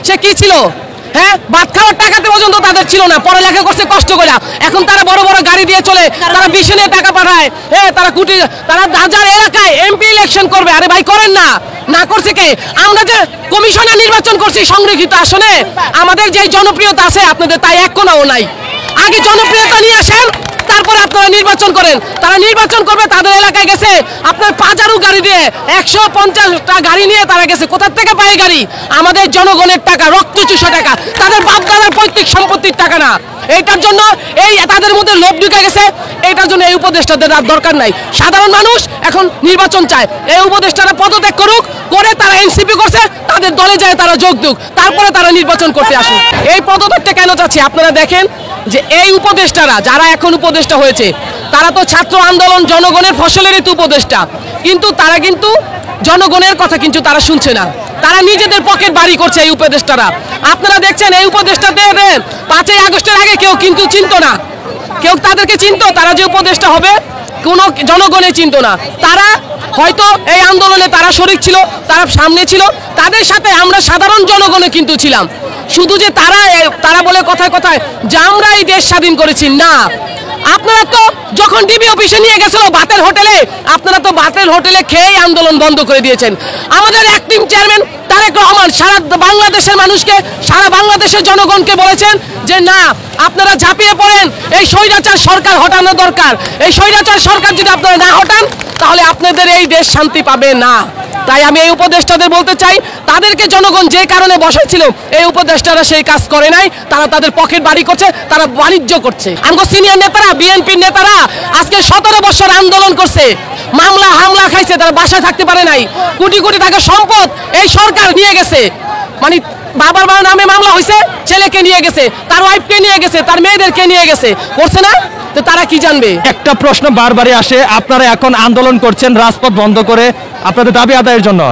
সে কি ছিল? হ্যাঁ, ভাত খাওয়ার টাকাতে পর্যন্ত তাদের ছিল না, পড়ালেখা করছে কষ্ট করে। এখন তারা বড় বড় গাড়ি দিয়ে চলে, তারা বিশনে টাকা পাঠায়, হ্যাঁ তারা কোটি, তারা হাজার এলাকায় এমপি ইলেকশন করবে। আরে ভাই করেন না, না করছে কে? আমরা যে কমিশনার নির্বাচন করছি সংরক্ষিত আসনে, আমাদের যে জনপ্রিয়তা আছে আপনাদের তাই এক কোনাও নাই। আগে জনপ্রিয়তা নিয়ে আসেন, তারপরে আপনারা নির্বাচন করেন। তারা নির্বাচন করবে, তাদের এলাকায় গেছে আপনার পাজারু গাড়ি দিয়ে 150টা গাড়ি নিয়ে তারা গেছে। কোথা থেকে পায় গাড়ি? আমাদের জনগণের টাকা, রক্ত চুষা টাকা, তাদের বাপ দাদার পৈতৃক সম্পত্তির টাকা না। এইটার জন্য এই তাদের মধ্যে লোভ ঢুকে গেছে। এইটার জন্য এই উপদেষ্টাদের আর দরকার নাই। সাধারণ মানুষ এখন নির্বাচন চায়, এই উপদেষ্টারা পদত্যাগ করুক, করে তারা এনসিপি করছে, তাদের দলে যায় তারা যোগ দিক, তারপরে তারা নির্বাচন করতে আসুক। এই পদত্যাগটা কেন চাচ্ছি আপনারা দেখেন যে এই উপদেষ্টারা যারা এখন উপদেষ্টা হয়েছে, তারা তো ছাত্র আন্দোলন জনগণের ফসলেরই তো উপদেষ্টা, কিন্তু তারা কিন্তু জনগণের কথা কিন্তু তারা শুনছে না। তারা নিজেদের পকেট বাড়ি করছে এই উপদেষ্টারা। আপনারা দেখছেন এই উপদেষ্টাদের 5ই আগস্টের আগে কেউ কিন্তু চিনতো না, কেউ তাদেরকে চিনতো, তারা যে উপদেষ্টা হবে কোনো জনগণে চিনতো না। তারা হয়তো এই আন্দোলনে তারা শরিক ছিল, তারা সামনে ছিল, তাদের সাথে আমরা সাধারণ জনগণে কিন্তু ছিলাম। শুধু যে তারা বলে কথায় কথায় যে আমরা এই দেশ স্বাধীন করেছি, না। আপনারা তো যখন ডিবি অফিসে নিয়ে গেছিল ভাতের হোটেলে, আপনারা তো ভাতের হোটেলে খেয়ে আন্দোলন বন্ধ করে দিয়েছেন। আমাদের অ্যাক্টিং চেয়ারম্যান তারেক রহমান সারা বাংলাদেশের মানুষকে, সারা বাংলাদেশের জনগণকে বলেছেন যে না, আপনারা ঝাঁপিয়ে পড়েন, এই স্বৈরাচার সরকার হটানো দরকার। এই স্বৈরাচার সরকার যদি আপনারা না হটান, তাহলে আপনাদের এই দেশ শান্তি পাবে না। তাই আমি এই উপদেষ্টাদের বলতে চাই, তাদেরকে জনগণ যে কারণে বসাইছিল, এই উপদেষ্টারা সেই কাজ করে নাই। তারা তাদের পকেট বাড়ি করছে, তারা বাণিজ্য করছে। আমগো সিনিয়র নেতারা, বিএনপির নেতারা আজকে 17 বছর আন্দোলন করছে, মামলা হামলা খাইছে, তারা বাসায় থাকতে পারে নাই। কোটি কোটি টাকা সম্পদ এই সরকার নিয়ে গেছে। মানে বাবার নামে মামলা হয়েছে, ছেলেকে নিয়ে গেছে, তার ওয়াইফকে নিয়ে গেছে, তার মেয়েদেরকে নিয়ে গেছে, করছে না? তো তারা কি জানবে? একটা প্রশ্ন বারবারই আসে, আপনারা এখন আন্দোলন করছেন রাজপথ বন্ধ করে আপনাদের দাবি আদায়ের জন্য।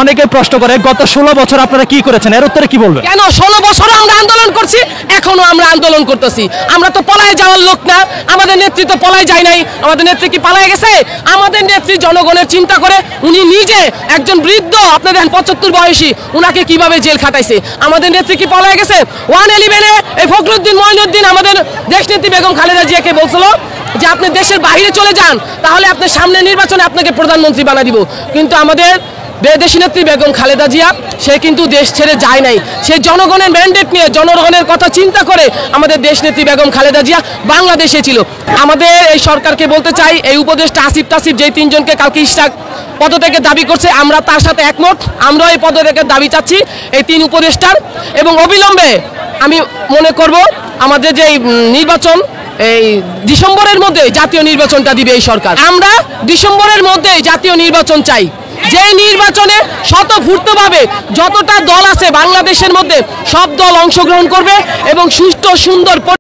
অনেকে প্রশ্ন করে গত 16 বছর আপনারা কি করেছেন, এর উত্তরে কি বলবেন? কেন 16 বছর আমরা আন্দোলন করছি, এখনো আমরা আন্দোলন করতেছি। আমরা তো পলায় যাওয়ার লোক না, আমাদের নেত্রী তো পলায় যায় নাই। আমাদের নেত্রী কি পালায় গেছে? আমাদের নেত্রী জনগণের চিন্তা করে, উনি নিজে একজন বৃদ্ধ, আপনাদের 75 বয়সী, উনাকে কিভাবে জেল খাটাইছে। আমাদের নেত্রী কি পলায় গেছে? 111-এ এই ফখরুদ্দিন মঈনুদ্দিন আমাদের দেশনেত্রী বেগম খালেদা জিয়াকে বলছিল যে আপনি দেশের বাইরে চলে যান, তাহলে আপনার সামনে নির্বাচনে আপনাকে প্রধানমন্ত্রী বানা দিব। কিন্তু আমাদের দেশনেত্রী নেত্রী বেগম খালেদা জিয়া সে কিন্তু দেশ ছেড়ে যায় নাই। সে জনগণের ম্যান্ডেট নিয়ে, জনগণের কথা চিন্তা করে আমাদের দেশনেত্রী বেগম খালেদা জিয়া বাংলাদেশে ছিল। আমাদের এই সরকারকে বলতে চাই, এই উপদেষ্টা আসিফ তাসিফ যেই 3 জনকে কালকে ইশরাক পদত্যাগের দাবি করছে, আমরা তার সাথে একমত। আমরা এই পদত্যাগের দাবি চাচ্ছি এই 3 উপদেষ্টার, এবং অবিলম্বে আমি মনে করব আমাদের যে নির্বাচন, এই ডিসেম্বরের মধ্যে জাতীয় নির্বাচনটা দিবে এই সরকার। আমরা ডিসেম্বরের মধ্যে জাতীয় নির্বাচন চাই, যে নির্বাচনে স্বতঃস্ফূর্তভাবে যতটা দল আছে বাংলাদেশের মধ্যে সব দল অংশগ্রহণ করবে এবং সুষ্ঠু সুন্দর